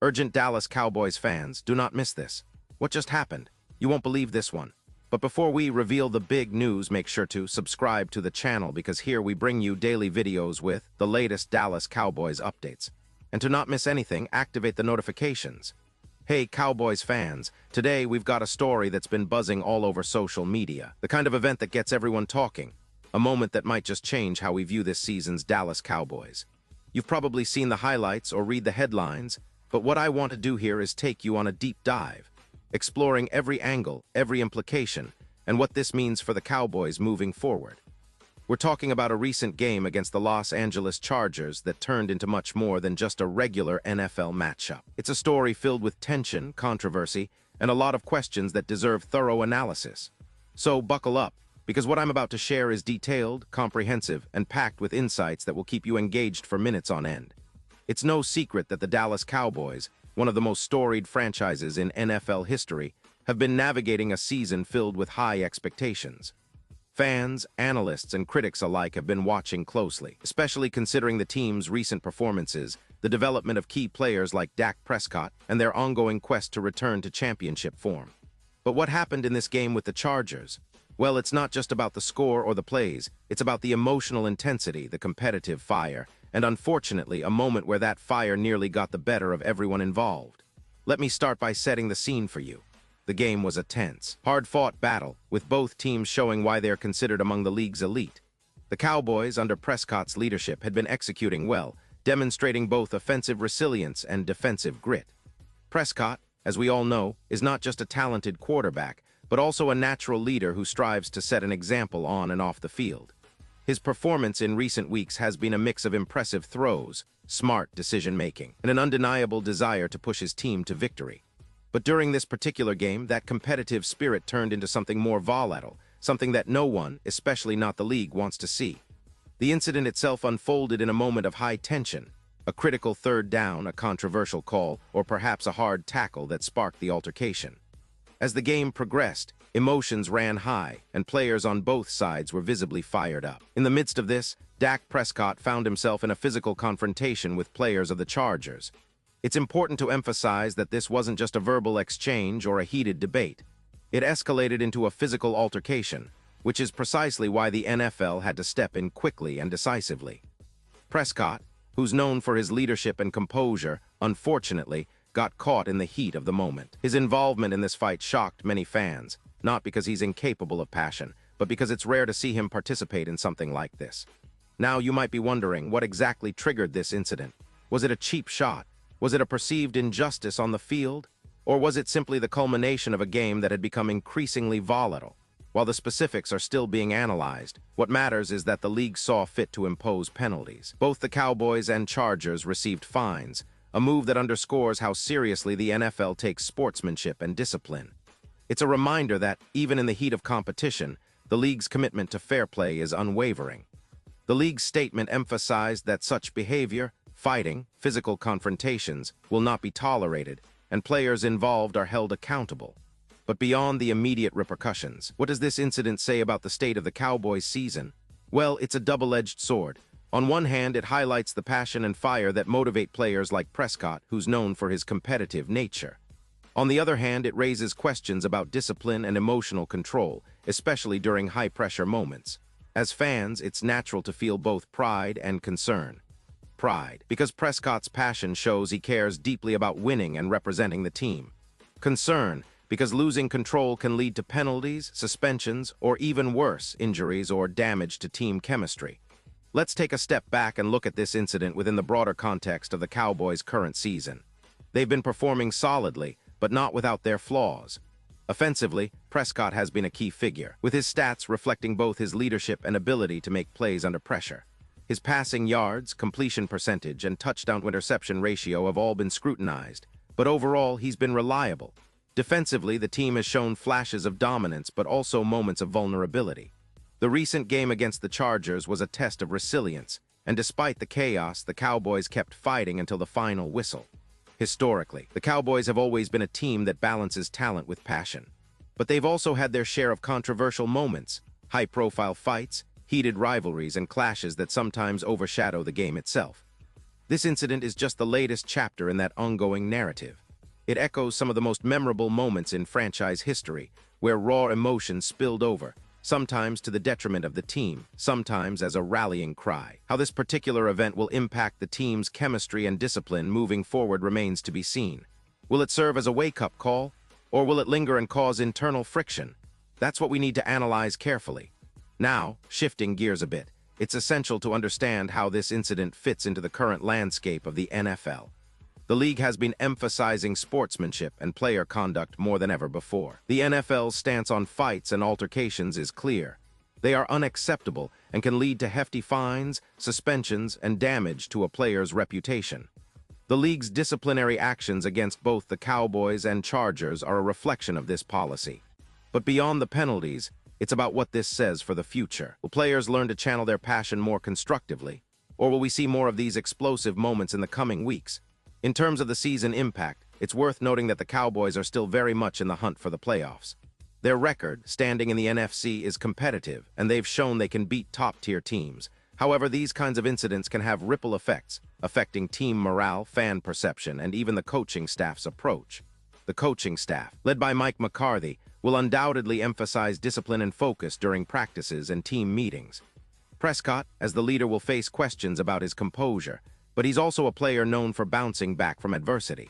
Urgent Dallas Cowboys fans, do not miss this. What just happened? You won't believe this one. But before we reveal the big news, make sure to subscribe to the channel because here we bring you daily videos with the latest Dallas Cowboys updates. And to not miss anything, activate the notifications. Hey Cowboys fans, today we've got a story that's been buzzing all over social media. The kind of event that gets everyone talking. A moment that might just change how we view this season's Dallas Cowboys. You've probably seen the highlights or read the headlines, but what I want to do here is take you on a deep dive, exploring every angle, every implication, and what this means for the Cowboys moving forward. We're talking about a recent game against the Los Angeles Chargers that turned into much more than just a regular NFL matchup. It's a story filled with tension, controversy, and a lot of questions that deserve thorough analysis. So buckle up, because what I'm about to share is detailed, comprehensive, and packed with insights that will keep you engaged for minutes on end. It's no secret that the Dallas Cowboys, one of the most storied franchises in NFL history, have been navigating a season filled with high expectations. Fans, analysts, and critics alike have been watching closely, especially considering the team's recent performances, the development of key players like Dak Prescott, and their ongoing quest to return to championship form. But what happened in this game with the Chargers? Well, it's not just about the score or the plays, it's about the emotional intensity, the competitive fire, and unfortunately, a moment where that fire nearly got the better of everyone involved. Let me start by setting the scene for you. The game was a tense, hard-fought battle, with both teams showing why they're considered among the league's elite. The Cowboys, under Prescott's leadership, had been executing well, demonstrating both offensive resilience and defensive grit. Prescott, as we all know, is not just a talented quarterback, but also a natural leader who strives to set an example on and off the field. His performance in recent weeks has been a mix of impressive throws, smart decision-making, and an undeniable desire to push his team to victory. But during this particular game, that competitive spirit turned into something more volatile, something that no one, especially not the league, wants to see. The incident itself unfolded in a moment of high tension, a critical third down, a controversial call, or perhaps a hard tackle that sparked the altercation. As the game progressed, emotions ran high, and players on both sides were visibly fired up. In the midst of this, Dak Prescott found himself in a physical confrontation with players of the Chargers. It's important to emphasize that this wasn't just a verbal exchange or a heated debate. It escalated into a physical altercation, which is precisely why the NFL had to step in quickly and decisively. Prescott, who's known for his leadership and composure, unfortunately, got caught in the heat of the moment. His involvement in this fight shocked many fans, not because he's incapable of passion, but because it's rare to see him participate in something like this. Now you might be wondering what exactly triggered this incident. Was it a cheap shot? Was it a perceived injustice on the field? Or was it simply the culmination of a game that had become increasingly volatile? While the specifics are still being analyzed, what matters is that the league saw fit to impose penalties. Both the Cowboys and Chargers received fines, a move that underscores how seriously the NFL takes sportsmanship and discipline. It's a reminder that, even in the heat of competition, the league's commitment to fair play is unwavering. The league's statement emphasized that such behavior, fighting, physical confrontations, will not be tolerated, and players involved are held accountable. But beyond the immediate repercussions, what does this incident say about the state of the Cowboys' season? Well, it's a double-edged sword. On one hand, it highlights the passion and fire that motivate players like Prescott, who's known for his competitive nature. On the other hand, it raises questions about discipline and emotional control, especially during high-pressure moments. As fans, it's natural to feel both pride and concern. Pride, because Prescott's passion shows he cares deeply about winning and representing the team. Concern, because losing control can lead to penalties, suspensions, or even worse, injuries or damage to team chemistry. Let's take a step back and look at this incident within the broader context of the Cowboys' current season. They've been performing solidly, but not without their flaws. Offensively, Prescott has been a key figure, with his stats reflecting both his leadership and ability to make plays under pressure. His passing yards, completion percentage, and touchdown-to-interception ratio have all been scrutinized, but overall, he's been reliable. Defensively, the team has shown flashes of dominance, but also moments of vulnerability. The recent game against the Chargers was a test of resilience, and despite the chaos, the Cowboys kept fighting until the final whistle. Historically, the Cowboys have always been a team that balances talent with passion. But they've also had their share of controversial moments, high-profile fights, heated rivalries, and clashes that sometimes overshadow the game itself. This incident is just the latest chapter in that ongoing narrative. It echoes some of the most memorable moments in franchise history, where raw emotions spilled over, sometimes to the detriment of the team, sometimes as a rallying cry. How this particular event will impact the team's chemistry and discipline moving forward remains to be seen. Will it serve as a wake-up call, or will it linger and cause internal friction? That's what we need to analyze carefully. Now, shifting gears a bit, it's essential to understand how this incident fits into the current landscape of the NFL. The league has been emphasizing sportsmanship and player conduct more than ever before. The NFL's stance on fights and altercations is clear. They are unacceptable and can lead to hefty fines, suspensions, and damage to a player's reputation. The league's disciplinary actions against both the Cowboys and Chargers are a reflection of this policy. But beyond the penalties, it's about what this says for the future. Will players learn to channel their passion more constructively? Or will we see more of these explosive moments in the coming weeks? In terms of the season impact, it's worth noting that the Cowboys are still very much in the hunt for the playoffs. Their record, standing in the NFC, is competitive, and they've shown they can beat top-tier teams. However, these kinds of incidents can have ripple effects, affecting team morale, fan perception, and even the coaching staff's approach. The coaching staff, led by Mike McCarthy, will undoubtedly emphasize discipline and focus during practices and team meetings. Prescott, as the leader, will face questions about his composure, but he's also a player known for bouncing back from adversity.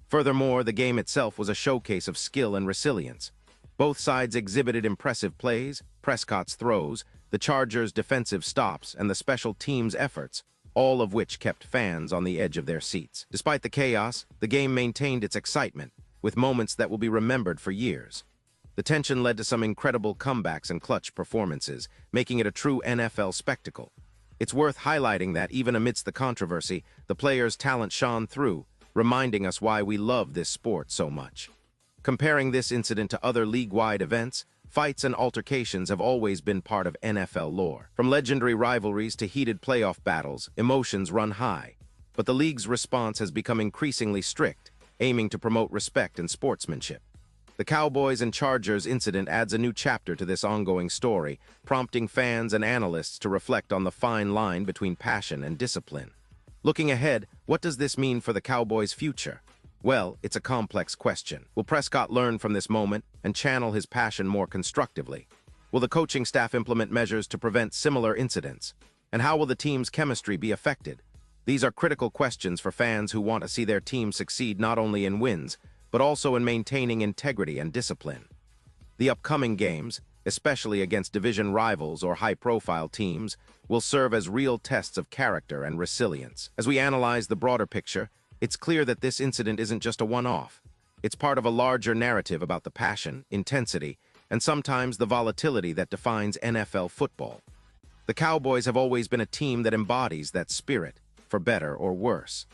Furthermore, the game itself was a showcase of skill and resilience. Both sides exhibited impressive plays, Prescott's throws, the Chargers' defensive stops, and the special teams' efforts, all of which kept fans on the edge of their seats. Despite the chaos, the game maintained its excitement, with moments that will be remembered for years. The tension led to some incredible comebacks and clutch performances, making it a true NFL spectacle. It's worth highlighting that, even amidst the controversy, the players' talent shone through, reminding us why we love this sport so much. Comparing this incident to other league-wide events, fights and altercations have always been part of NFL lore. From legendary rivalries to heated playoff battles, emotions run high. But the league's response has become increasingly strict, aiming to promote respect and sportsmanship. The Cowboys and Chargers incident adds a new chapter to this ongoing story, prompting fans and analysts to reflect on the fine line between passion and discipline. Looking ahead, what does this mean for the Cowboys' future? Well, it's a complex question. Will Prescott learn from this moment and channel his passion more constructively? Will the coaching staff implement measures to prevent similar incidents? And how will the team's chemistry be affected? These are critical questions for fans who want to see their team succeed not only in wins, but also in maintaining integrity and discipline. The upcoming games, especially against division rivals or high-profile teams, will serve as real tests of character and resilience. As we analyze the broader picture, it's clear that this incident isn't just a one-off. It's part of a larger narrative about the passion, intensity, and sometimes the volatility that defines NFL football. The Cowboys have always been a team that embodies that spirit, for better or worse.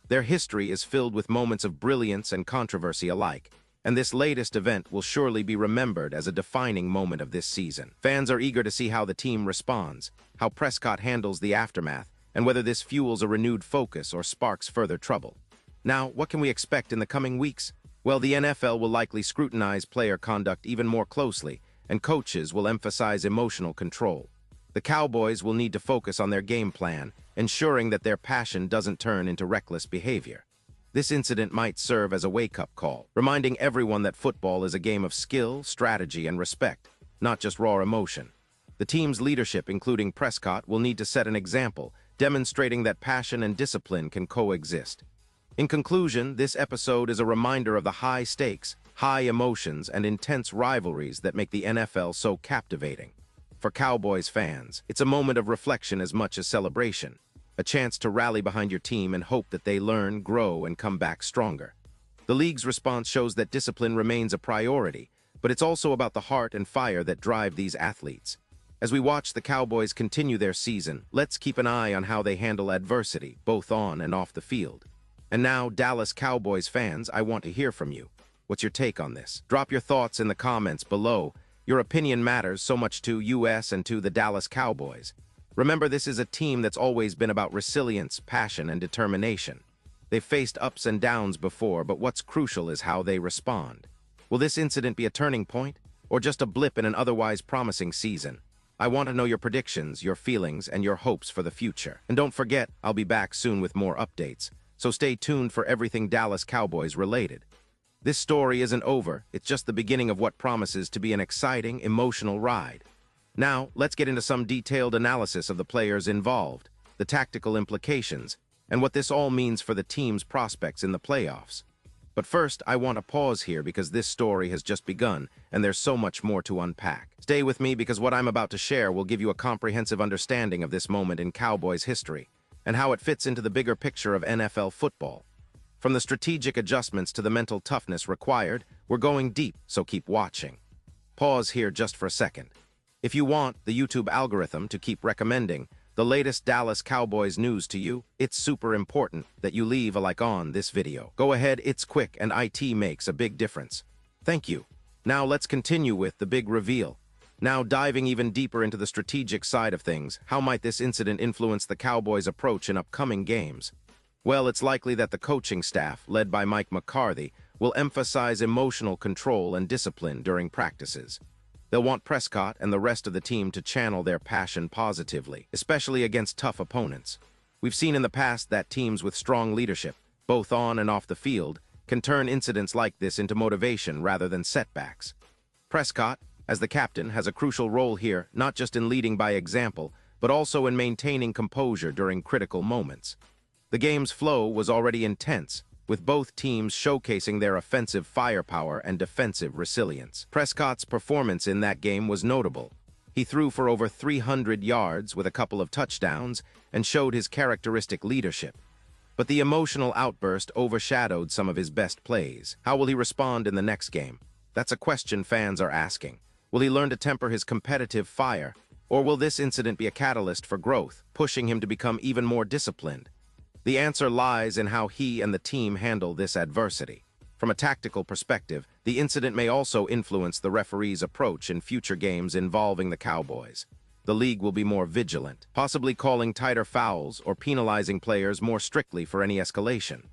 Their history is filled with moments of brilliance and controversy alike, and this latest event will surely be remembered as a defining moment of this season. Fans are eager to see how the team responds, how Prescott handles the aftermath, and whether this fuels a renewed focus or sparks further trouble. Now, what can we expect in the coming weeks? Well, the NFL will likely scrutinize player conduct even more closely, and coaches will emphasize emotional control. The Cowboys will need to focus on their game plan, ensuring that their passion doesn't turn into reckless behavior. This incident might serve as a wake-up call, reminding everyone that football is a game of skill, strategy, and respect, not just raw emotion. The team's leadership, including Prescott, will need to set an example, demonstrating that passion and discipline can coexist. In conclusion, this episode is a reminder of the high stakes, high emotions, and intense rivalries that make the NFL so captivating. For Cowboys fans, it's a moment of reflection as much as celebration, a chance to rally behind your team and hope that they learn, grow, and come back stronger. The league's response shows that discipline remains a priority, but it's also about the heart and fire that drive these athletes. As we watch the Cowboys continue their season, let's keep an eye on how they handle adversity, both on and off the field. And now, Dallas Cowboys fans, I want to hear from you. What's your take on this? Drop your thoughts in the comments below. Your opinion matters so much to us and to the Dallas Cowboys. Remember, this is a team that's always been about resilience, passion, and determination. They've faced ups and downs before, but what's crucial is how they respond. Will this incident be a turning point, or just a blip in an otherwise promising season? I want to know your predictions, your feelings, and your hopes for the future. And don't forget, I'll be back soon with more updates, so stay tuned for everything Dallas Cowboys related. This story isn't over, it's just the beginning of what promises to be an exciting, emotional ride. Now, let's get into some detailed analysis of the players involved, the tactical implications, and what this all means for the team's prospects in the playoffs. But first, I want to pause here because this story has just begun, and there's so much more to unpack. Stay with me because what I'm about to share will give you a comprehensive understanding of this moment in Cowboys history, and how it fits into the bigger picture of NFL football. From the strategic adjustments to the mental toughness required, we're going deep, so keep watching. Pause here just for a second. If you want the YouTube algorithm to keep recommending the latest Dallas Cowboys news to you, it's super important that you leave a like on this video. Go ahead, it's quick and IT makes a big difference. Thank you. Now let's continue with the big reveal. Now diving even deeper into the strategic side of things, how might this incident influence the Cowboys' approach in upcoming games? Well, it's likely that the coaching staff, led by Mike McCarthy, will emphasize emotional control and discipline during practices. They'll want Prescott and the rest of the team to channel their passion positively, especially against tough opponents. We've seen in the past that teams with strong leadership, both on and off the field, can turn incidents like this into motivation rather than setbacks. Prescott, as the captain, has a crucial role here, not just in leading by example, but also in maintaining composure during critical moments. The game's flow was already intense, with both teams showcasing their offensive firepower and defensive resilience. Prescott's performance in that game was notable. He threw for over 300 yards with a couple of touchdowns and showed his characteristic leadership. But the emotional outburst overshadowed some of his best plays. How will he respond in the next game? That's a question fans are asking. Will he learn to temper his competitive fire, or will this incident be a catalyst for growth, pushing him to become even more disciplined? The answer lies in how he and the team handle this adversity. From a tactical perspective, the incident may also influence the referee's approach in future games involving the Cowboys. The league will be more vigilant, possibly calling tighter fouls or penalizing players more strictly for any escalation.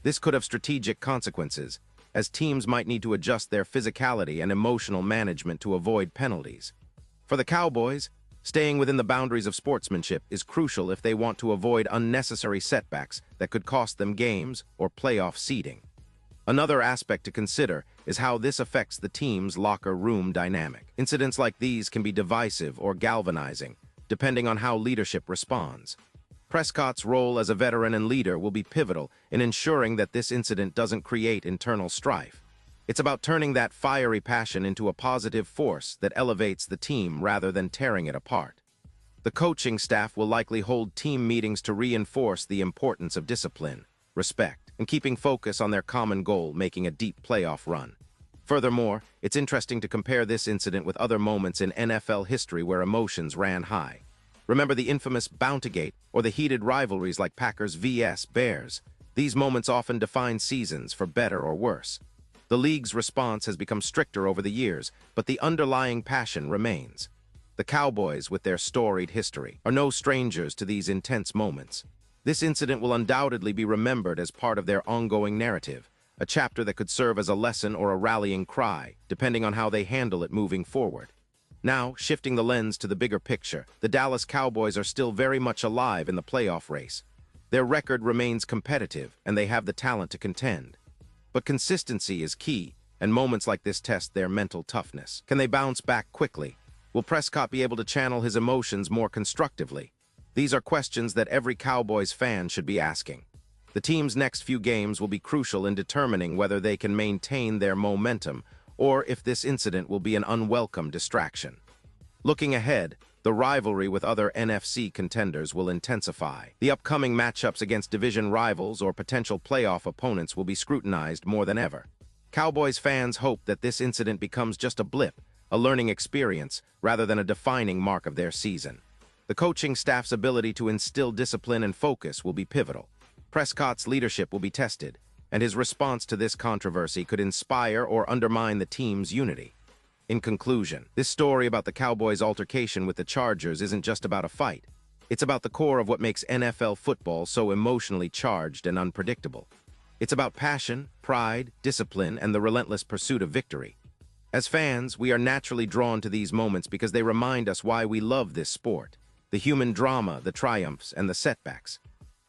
This could have strategic consequences, as teams might need to adjust their physicality and emotional management to avoid penalties. For the Cowboys, staying within the boundaries of sportsmanship is crucial if they want to avoid unnecessary setbacks that could cost them games or playoff seeding. Another aspect to consider is how this affects the team's locker room dynamic. Incidents like these can be divisive or galvanizing, depending on how leadership responds. Prescott's role as a veteran and leader will be pivotal in ensuring that this incident doesn't create internal strife. It's about turning that fiery passion into a positive force that elevates the team rather than tearing it apart. The coaching staff will likely hold team meetings to reinforce the importance of discipline, respect, and keeping focus on their common goal, making a deep playoff run. Furthermore, it's interesting to compare this incident with other moments in NFL history where emotions ran high. Remember the infamous Bountygate or the heated rivalries like Packers vs. Bears. These moments often define seasons for better or worse. The league's response has become stricter over the years, but the underlying passion remains. The Cowboys, with their storied history, are no strangers to these intense moments. This incident will undoubtedly be remembered as part of their ongoing narrative, a chapter that could serve as a lesson or a rallying cry, depending on how they handle it moving forward. Now, shifting the lens to the bigger picture, the Dallas Cowboys are still very much alive in the playoff race. Their record remains competitive, and they have the talent to contend. But consistency is key, and moments like this test their mental toughness. Can they bounce back quickly? Will Prescott be able to channel his emotions more constructively? These are questions that every Cowboys fan should be asking. The team's next few games will be crucial in determining whether they can maintain their momentum or if this incident will be an unwelcome distraction. Looking ahead, the rivalry with other NFC contenders will intensify. The upcoming matchups against division rivals or potential playoff opponents will be scrutinized more than ever. Cowboys fans hope that this incident becomes just a blip, a learning experience, rather than a defining mark of their season. The coaching staff's ability to instill discipline and focus will be pivotal. Prescott's leadership will be tested, and his response to this controversy could inspire or undermine the team's unity. In conclusion, this story about the Cowboys' altercation with the Chargers isn't just about a fight. It's about the core of what makes NFL football so emotionally charged and unpredictable. It's about passion, pride, discipline, and the relentless pursuit of victory. As fans, we are naturally drawn to these moments because they remind us why we love this sport. The human drama, the triumphs, and the setbacks.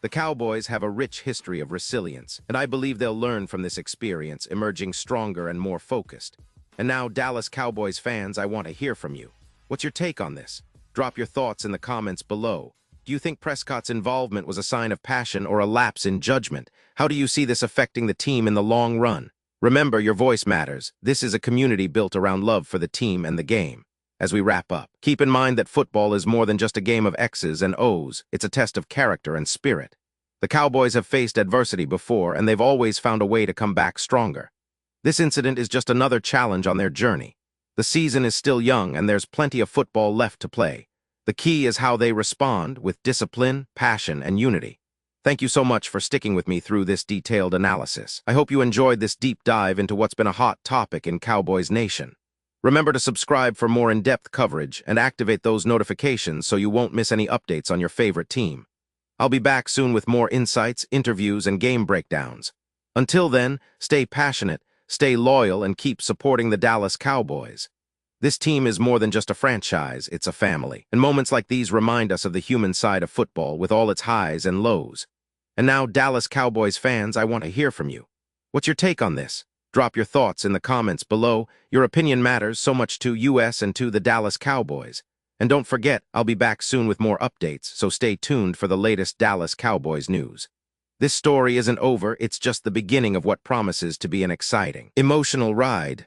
The Cowboys have a rich history of resilience, and I believe they'll learn from this experience, emerging stronger and more focused. And now, Dallas Cowboys fans, I want to hear from you. What's your take on this? Drop your thoughts in the comments below. Do you think Prescott's involvement was a sign of passion or a lapse in judgment? How do you see this affecting the team in the long run? Remember, your voice matters. This is a community built around love for the team and the game. As we wrap up, keep in mind that football is more than just a game of X's and O's. It's a test of character and spirit. The Cowboys have faced adversity before, and they've always found a way to come back stronger. This incident is just another challenge on their journey. The season is still young, and there's plenty of football left to play. The key is how they respond with discipline, passion, and unity. Thank you so much for sticking with me through this detailed analysis. I hope you enjoyed this deep dive into what's been a hot topic in Cowboys Nation. Remember to subscribe for more in-depth coverage and activate those notifications so you won't miss any updates on your favorite team. I'll be back soon with more insights, interviews, and game breakdowns. Until then, stay passionate, stay loyal, and keep supporting the Dallas Cowboys. This team is more than just a franchise, it's a family. And moments like these remind us of the human side of football with all its highs and lows. And now, Dallas Cowboys fans, I want to hear from you. What's your take on this? Drop your thoughts in the comments below. Your opinion matters so much to us and to the Dallas Cowboys. And don't forget, I'll be back soon with more updates, so stay tuned for the latest Dallas Cowboys news. This story isn't over, it's just the beginning of what promises to be an exciting, emotional ride.